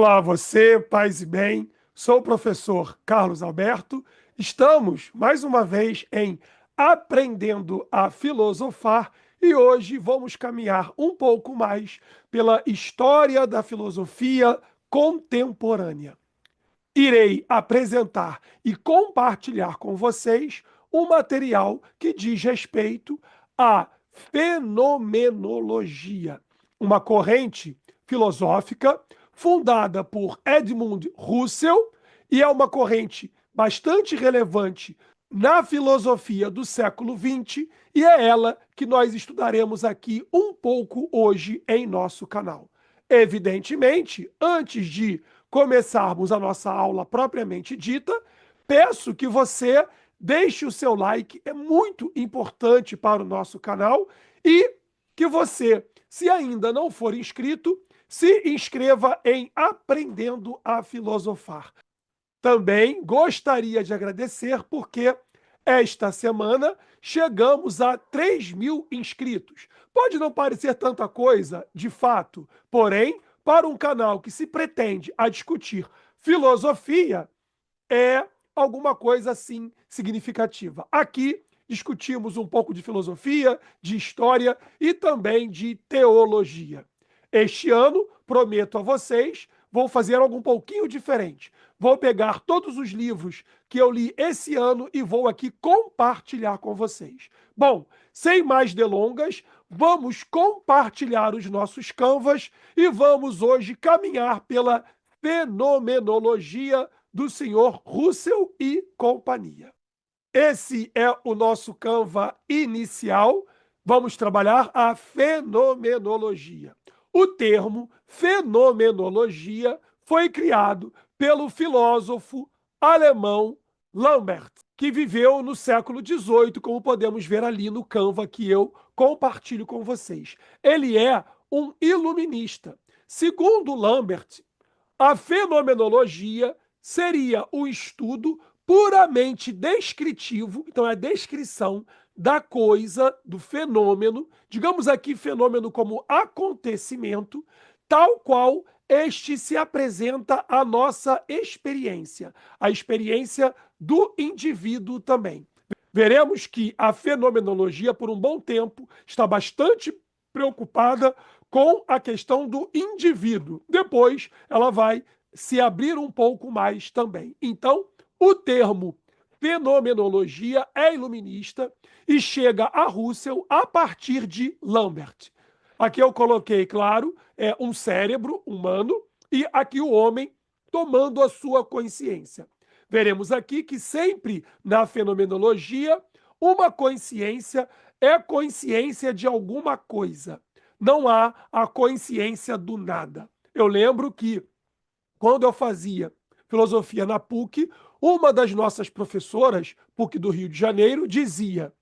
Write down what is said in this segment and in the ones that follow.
Olá, você, paz e bem. Sou o professor Carlos Alberto. Estamos, mais uma vez, em Aprendendo a Filosofar e hoje vamos caminhar um pouco mais pela história da filosofia contemporânea. Irei apresentar e compartilhar com vocês um material que diz respeito à fenomenologia, uma corrente filosófica fundada por Edmund Husserl e é uma corrente bastante relevante na filosofia do século XX e é ela que nós estudaremos aqui um pouco hoje em nosso canal. Evidentemente, antes de começarmos a nossa aula propriamente dita, peço que você deixe o seu like, é muito importante para o nosso canal, e que você, se ainda não for inscrito, se inscreva em Aprendendo a Filosofar. Também gostaria de agradecer porque esta semana chegamos a 3.000 inscritos. Pode não parecer tanta coisa, de fato, porém, para um canal que se pretende a discutir filosofia, é alguma coisa assim significativa. Aqui discutimos um pouco de filosofia, de história e também de teologia. Este ano, prometo a vocês, vou fazer algo um pouquinho diferente. Vou pegar todos os livros que eu li esse ano e vou aqui compartilhar com vocês. Bom, sem mais delongas, vamos compartilhar os nossos Canvas e vamos hoje caminhar pela fenomenologia do senhor Husserl e companhia. Esse é o nosso Canva inicial. Vamos trabalhar a fenomenologia. O termo fenomenologia foi criado pelo filósofo alemão Lambert, que viveu no século XVIII, como podemos ver ali no Canva que eu compartilho com vocês. Ele é um iluminista. Segundo Lambert, a fenomenologia seria o estudo puramente descritivo, então é a descrição da coisa, do fenômeno, digamos aqui fenômeno como acontecimento, tal qual este se apresenta à nossa experiência, a experiência do indivíduo também. Veremos que a fenomenologia, por um bom tempo, está bastante preocupada com a questão do indivíduo. Depois, ela vai se abrir um pouco mais também. Então, o termo fenomenologia é iluminista e chega a Husserl a partir de Lambert. Aqui eu coloquei, claro, um cérebro humano e aqui o homem tomando a sua consciência. Veremos aqui que sempre na fenomenologia, uma consciência é consciência de alguma coisa. Não há a consciência do nada. Eu lembro que, quando eu fazia filosofia na PUC, uma das nossas professoras, PUC do Rio de Janeiro, dizia: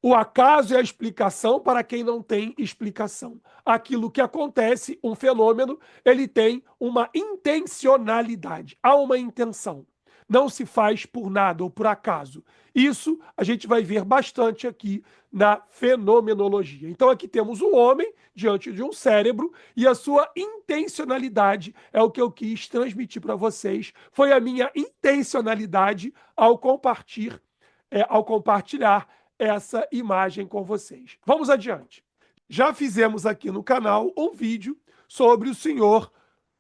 o acaso é a explicação para quem não tem explicação. Aquilo que acontece, um fenômeno, ele tem uma intencionalidade, há uma intenção. Não se faz por nada ou por acaso. Isso a gente vai ver bastante aqui na fenomenologia. Então aqui temos um homem diante de um cérebro e a sua intencionalidade é o que eu quis transmitir para vocês. Foi a minha intencionalidade ao compartilhar essa imagem com vocês. Vamos adiante. Já fizemos aqui no canal um vídeo sobre o senhor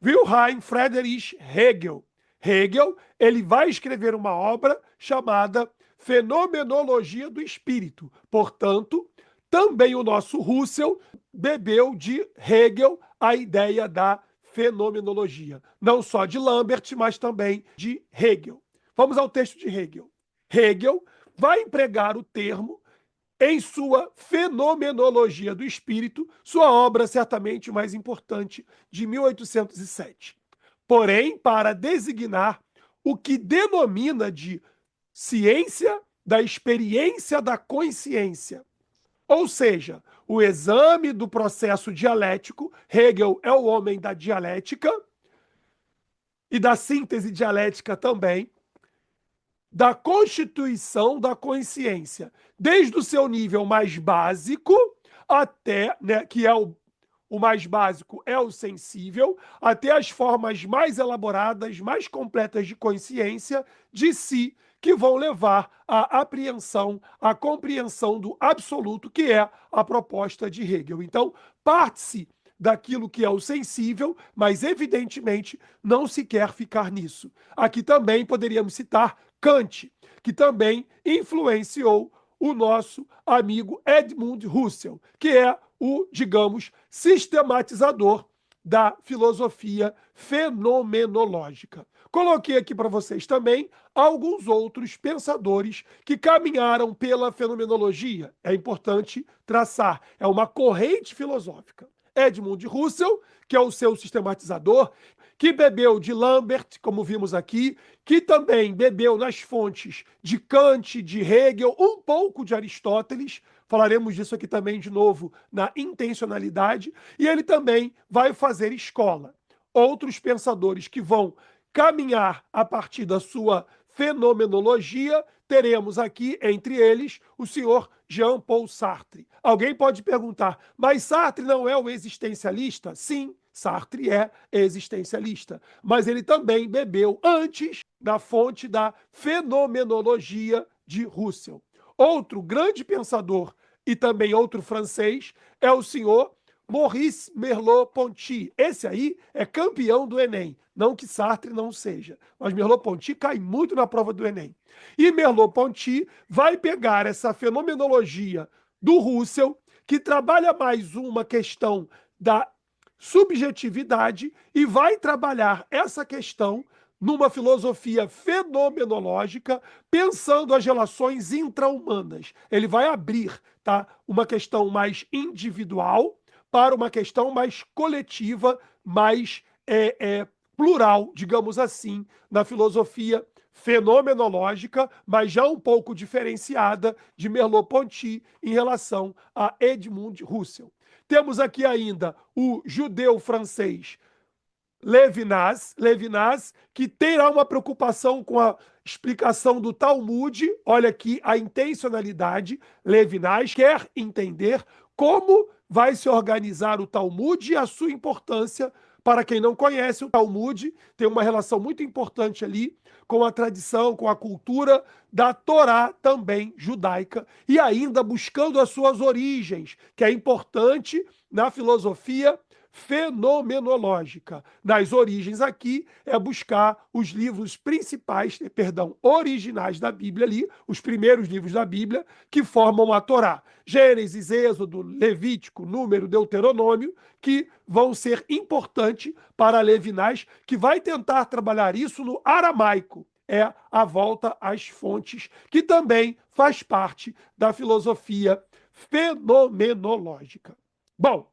Wilhelm Friedrich Hegel. Hegel, ele vai escrever uma obra chamada Fenomenologia do Espírito. Portanto, também o nosso Husserl bebeu de Hegel a ideia da fenomenologia. Não só de Lambert, mas também de Hegel. Vamos ao texto de Hegel. Hegel vai empregar o termo em sua Fenomenologia do Espírito, sua obra certamente mais importante, de 1807. Porém, para designar o que denomina de ciência da experiência da consciência, ou seja, o exame do processo dialético. Hegel é o homem da dialética e da síntese dialética também, da constituição da consciência, desde o seu nível mais básico até, que é o mais básico é o sensível, até as formas mais elaboradas, mais completas de consciência de si, que vão levar à apreensão, à compreensão do absoluto, que é a proposta de Hegel. Então, parte-se daquilo que é o sensível, mas evidentemente não se quer ficar nisso. Aqui também poderíamos citar Kant, que também influenciou o nosso amigo Edmund Husserl, que é o, digamos, sistematizador da filosofia fenomenológica. Coloquei aqui para vocês também alguns outros pensadores que caminharam pela fenomenologia. É importante traçar, é uma corrente filosófica. Edmund Husserl, que é o seu sistematizador, que bebeu de Lambert, como vimos aqui, que também bebeu nas fontes de Kant, de Hegel, um pouco de Aristóteles. Falaremos disso aqui também de novo na intencionalidade. E ele também vai fazer escola. Outros pensadores que vão caminhar a partir da sua fenomenologia, teremos aqui, entre eles, o senhor Jean-Paul Sartre. Alguém pode perguntar, mas Sartre não é o existencialista? Sim, Sartre é existencialista, mas ele também bebeu antes da fonte da fenomenologia de Husserl. Outro grande pensador e também outro francês é o senhor Maurice Merleau-Ponty. Esse aí é campeão do Enem. Não que Sartre não seja, mas Merleau-Ponty cai muito na prova do Enem. E Merleau-Ponty vai pegar essa fenomenologia do Husserl, que trabalha mais uma questão da subjetividade, e vai trabalhar essa questão numa filosofia fenomenológica, pensando as relações intra-humanas. Ele vai abrir, tá, uma questão mais individual para uma questão mais coletiva, mais plural, digamos assim, na filosofia fenomenológica, mas já um pouco diferenciada de Merleau-Ponty em relação a Edmund Husserl. Temos aqui ainda o judeu francês Levinas, que terá uma preocupação com a explicação do Talmud. Olha aqui a intencionalidade. Levinas quer entender como vai se organizar o Talmud e a sua importância. Para quem não conhece, o Talmud tem uma relação muito importante ali com a tradição, com a cultura da Torá também judaica, e ainda buscando as suas origens, que é importante na filosofia fenomenológica. Nas origens aqui é buscar os livros principais, originais da Bíblia ali, os primeiros livros da Bíblia que formam a Torá. Gênesis, Êxodo, Levítico, Número, Deuteronômio, que vão ser importantes para Levinas, que vai tentar trabalhar isso no aramaico. É a volta às fontes, que também faz parte da filosofia fenomenológica. Bom,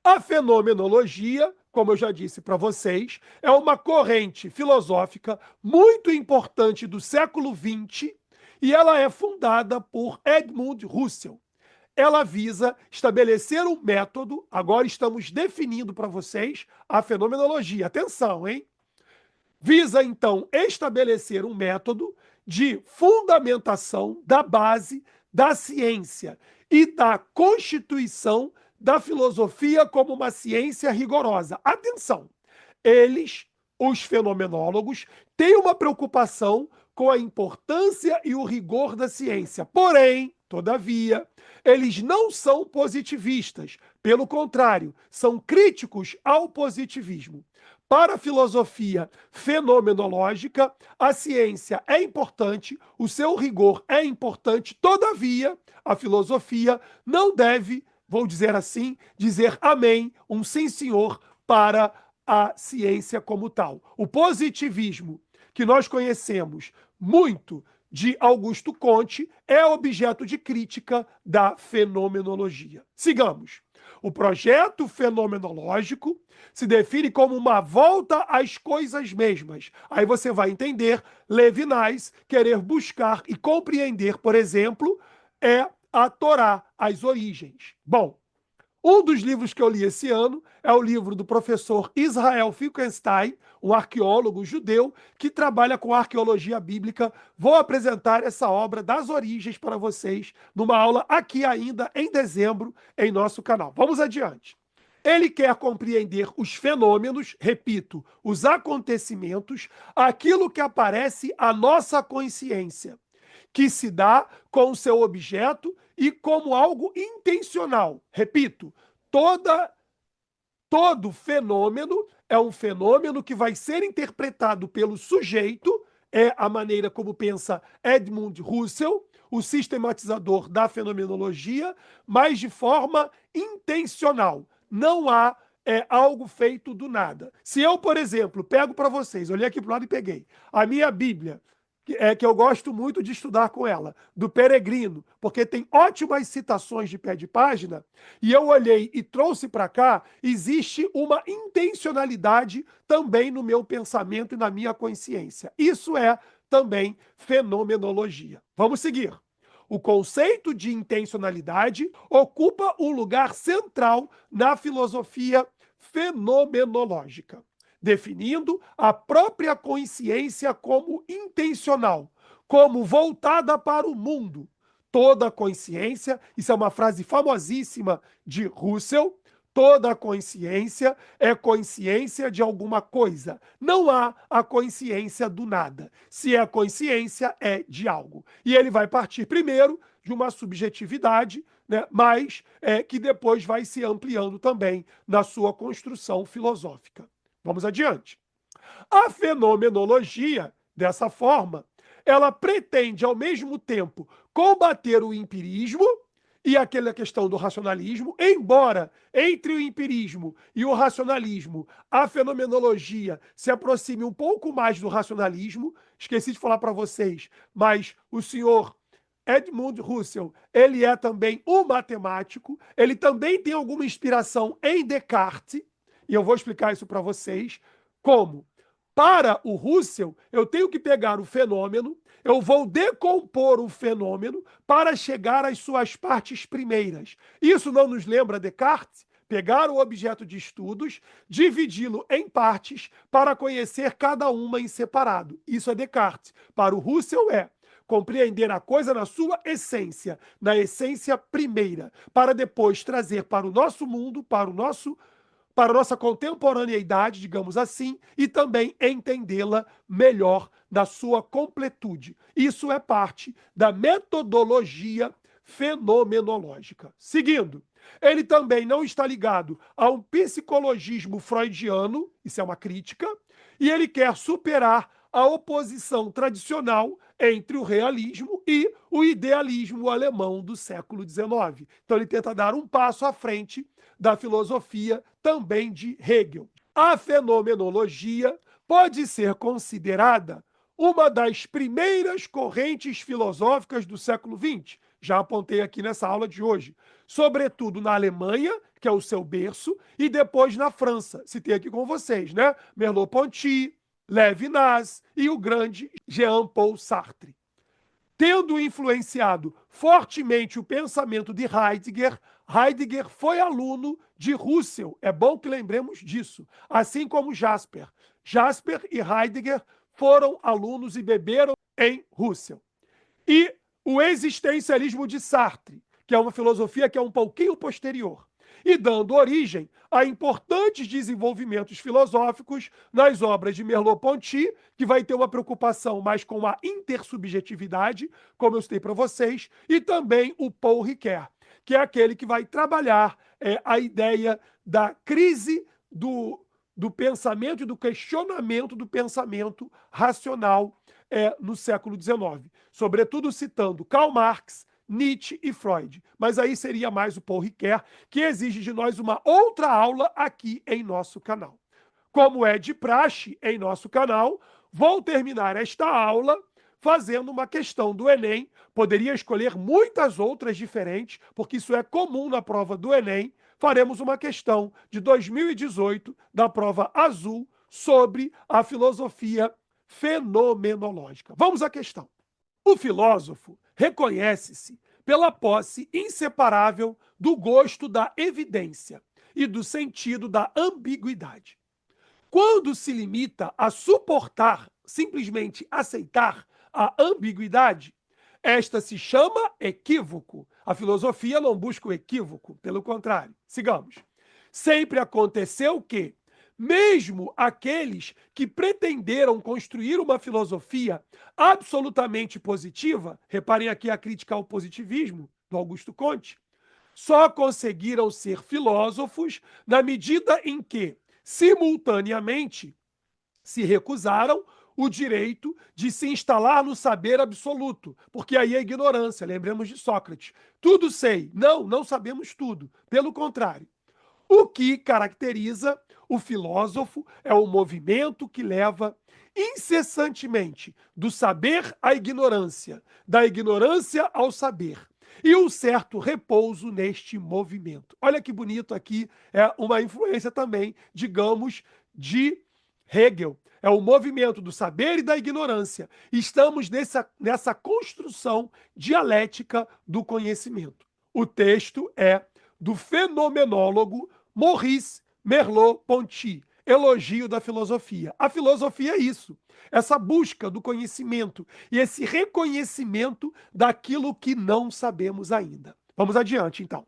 a fenomenologia, como eu já disse para vocês, é uma corrente filosófica muito importante do século XX e ela é fundada por Edmund Husserl. Ela visa estabelecer um método, agora estamos definindo para vocês a fenomenologia. Atenção, hein? Visa, então, estabelecer um método de fundamentação da base da ciência e da constituição da filosofia como uma ciência rigorosa. Atenção! Eles, os fenomenólogos, têm uma preocupação com a importância e o rigor da ciência. Porém, todavia, eles não são positivistas. Pelo contrário, são críticos ao positivismo. Para a filosofia fenomenológica, a ciência é importante, o seu rigor é importante, todavia, a filosofia não deve, vou dizer assim, dizer amém, um sim senhor, para a ciência como tal. O positivismo, que nós conhecemos muito de Augusto Comte, é objeto de crítica da fenomenologia. Sigamos. O projeto fenomenológico se define como uma volta às coisas mesmas. Aí você vai entender Levinas querer buscar e compreender, por exemplo, a Torá, as origens. Bom, Um dos livros que eu li esse ano é o livro do professor Israel Finkelstein, um arqueólogo judeu que trabalha com arqueologia bíblica. Vou apresentar essa obra das origens para vocês numa aula aqui ainda em dezembro em nosso canal. Vamos adiante. Ele quer compreender os fenômenos, repito, os acontecimentos, aquilo que aparece à nossa consciência, que se dá com o seu objeto e como algo intencional. Repito, todo fenômeno é um fenômeno que vai ser interpretado pelo sujeito, é a maneira como pensa Edmund Husserl, o sistematizador da fenomenologia, mas de forma intencional. Não há algo feito do nada. Se eu, por exemplo, pego para vocês, olhei aqui para o lado e peguei, a minha Bíblia, que eu gosto muito de estudar com ela, do Peregrino, porque tem ótimas citações de pé de página, e eu olhei e trouxe para cá, existe uma intencionalidade também no meu pensamento e na minha consciência. Isso é também fenomenologia. Vamos seguir. O conceito de intencionalidade ocupa um lugar central na filosofia fenomenológica, definindo a própria consciência como intencional, como voltada para o mundo. Toda consciência, isso é uma frase famosíssima de Husserl, toda consciência é consciência de alguma coisa. Não há a consciência do nada. Se é consciência, é de algo. E ele vai partir primeiro de uma subjetividade, né, mas que depois vai se ampliando também na sua construção filosófica. Vamos adiante. A fenomenologia, dessa forma, ela pretende, ao mesmo tempo, combater o empirismo e aquela questão do racionalismo, embora entre o empirismo e o racionalismo a fenomenologia se aproxime um pouco mais do racionalismo. Esqueci de falar para vocês, mas o senhor Edmund Husserl, ele é também um matemático, ele também tem alguma inspiração em Descartes, e eu vou explicar isso para vocês, como para o Husserl, eu tenho que pegar o fenômeno, eu vou decompor o fenômeno para chegar às suas partes primeiras. Isso não nos lembra Descartes? Pegar o objeto de estudos, dividi-lo em partes para conhecer cada uma em separado. Isso é Descartes. Para o Husserl é compreender a coisa na sua essência, na essência primeira, para depois trazer para o nosso mundo, para a nossa contemporaneidade, digamos assim, e também entendê-la melhor na sua completude. Isso é parte da metodologia fenomenológica. Seguindo, ele também não está ligado a um psicologismo freudiano, isso é uma crítica, e ele quer superar a oposição tradicional entre o realismo e o idealismo alemão do século XIX. Então ele tenta dar um passo à frente da filosofia também de Hegel. A fenomenologia pode ser considerada uma das primeiras correntes filosóficas do século XX. Já apontei aqui nessa aula de hoje. Sobretudo na Alemanha, que é o seu berço, e depois na França. Citei aqui com vocês, né? Merleau-Ponty, Lévinas e o grande Jean-Paul Sartre. Tendo influenciado fortemente o pensamento de Heidegger, Heidegger foi aluno de Husserl. É bom que lembremos disso. Assim como Jasper. Jasper e Heidegger foram alunos e beberam em Husserl. E o existencialismo de Sartre, que é uma filosofia que é um pouquinho posterior, e dando origem a importantes desenvolvimentos filosóficos nas obras de Merleau-Ponty, que vai ter uma preocupação mais com a intersubjetividade, como eu citei para vocês, e também o Paul Ricoeur, que é aquele que vai trabalhar a ideia da crise do pensamento e do questionamento do pensamento racional no século XIX, sobretudo citando Karl Marx, Nietzsche e Freud. Mas aí seria mais o Paul Ricoeur, que exige de nós uma outra aula aqui em nosso canal. Como é de praxe em nosso canal, vou terminar esta aula fazendo uma questão do Enem. Poderia escolher muitas outras diferentes, porque isso é comum na prova do Enem. Faremos uma questão de 2018 da prova azul sobre a filosofia fenomenológica. Vamos à questão. O filósofo reconhece-se pela posse inseparável do gosto da evidência e do sentido da ambiguidade. Quando se limita a suportar, simplesmente aceitar a ambiguidade, esta se chama equívoco. A filosofia não busca o equívoco, pelo contrário. Sigamos. Sempre aconteceu que, mesmo aqueles que pretenderam construir uma filosofia absolutamente positiva, reparem aqui a crítica ao positivismo do Augusto Comte, só conseguiram ser filósofos na medida em que, simultaneamente, se recusaram o direito de se instalar no saber absoluto, porque aí é ignorância, lembremos de Sócrates. Tudo sei. Não, não sabemos tudo. Pelo contrário. O que caracteriza o filósofo é o movimento que leva incessantemente do saber à ignorância, da ignorância ao saber, e um certo repouso neste movimento. Olha que bonito aqui, é uma influência também, digamos, de Hegel. É o movimento do saber e da ignorância. Estamos nessa construção dialética do conhecimento. O texto é do fenomenólogo Maurice Merleau-Ponty, Elogio da Filosofia. A filosofia é isso, essa busca do conhecimento e esse reconhecimento daquilo que não sabemos ainda. Vamos adiante, então.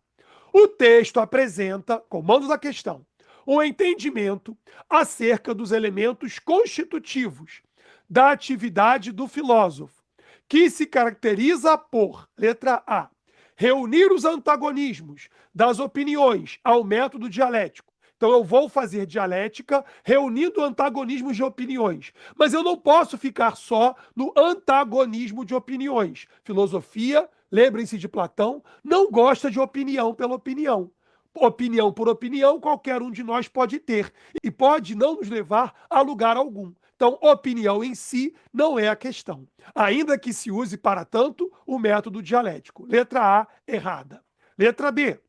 O texto apresenta, comando da questão, um entendimento acerca dos elementos constitutivos da atividade do filósofo, que se caracteriza por, letra A, reunir os antagonismos das opiniões ao método dialético. Então, eu vou fazer dialética reunindo antagonismos de opiniões. Mas eu não posso ficar só no antagonismo de opiniões. Filosofia, lembrem-se de Platão, não gosta de opinião pela opinião. Opinião por opinião, qualquer um de nós pode ter. E pode não nos levar a lugar algum. Então, opinião em si não é a questão, ainda que se use para tanto o método dialético. Letra A, errada. Letra B,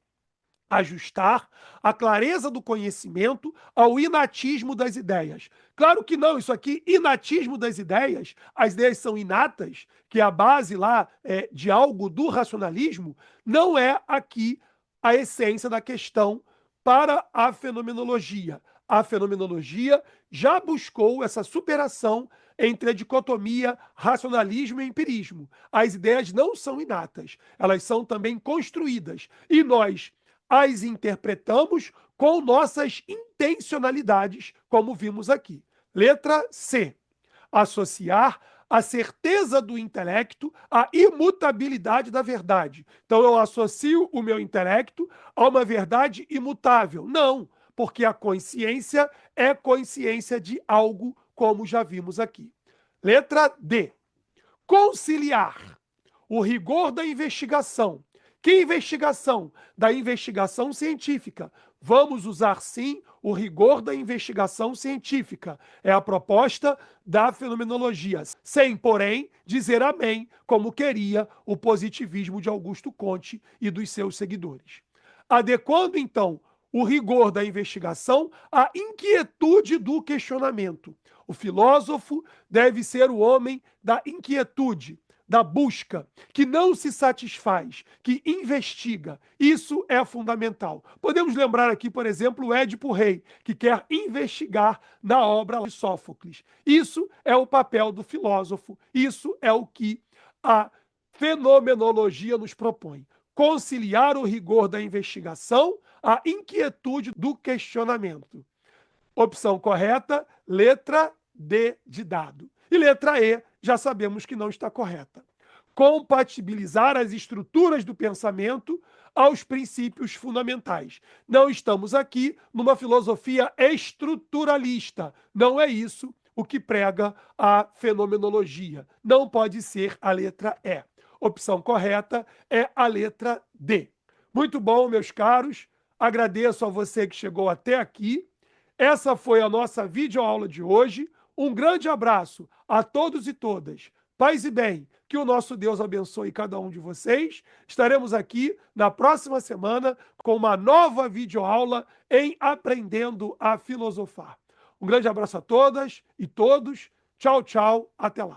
ajustar a clareza do conhecimento ao inatismo das ideias. Claro que não, isso aqui, inatismo das ideias, as ideias são inatas, que é a base lá de algo do racionalismo, não é aqui a essência da questão para a fenomenologia. A fenomenologia já buscou essa superação entre a dicotomia racionalismo e empirismo. As ideias não são inatas, elas são também construídas. E nós as interpretamos com nossas intencionalidades, como vimos aqui. Letra C. Associar a certeza do intelecto à imutabilidade da verdade. Então, eu associo o meu intelecto a uma verdade imutável. Não, porque a consciência é consciência de algo, como já vimos aqui. Letra D. Conciliar o rigor da investigação. Que investigação? Da investigação científica. Vamos usar, sim, o rigor da investigação científica. É a proposta da fenomenologia. Sem, porém, dizer amém, como queria o positivismo de Augusto Comte e dos seus seguidores. Adequando, então, o rigor da investigação à inquietude do questionamento. O filósofo deve ser o homem da inquietude, da busca, que não se satisfaz, que investiga. Isso é fundamental. Podemos lembrar aqui, por exemplo, o Édipo Rei, que quer investigar na obra de Sófocles. Isso é o papel do filósofo, isso é o que a fenomenologia nos propõe. Conciliar o rigor da investigação à inquietude do questionamento. Opção correta, letra D de dado. E letra E, já sabemos que não está correta. Compatibilizar as estruturas do pensamento aos princípios fundamentais. Não estamos aqui numa filosofia estruturalista. Não é isso o que prega a fenomenologia. Não pode ser a letra E. Opção correta é a letra D. Muito bom, meus caros. Agradeço a você que chegou até aqui. Essa foi a nossa videoaula de hoje. Um grande abraço a todos e todas. Paz e bem, que o nosso Deus abençoe cada um de vocês. Estaremos aqui na próxima semana com uma nova videoaula em Aprendendo a Filosofar. Um grande abraço a todas e todos. Tchau, tchau. Até lá.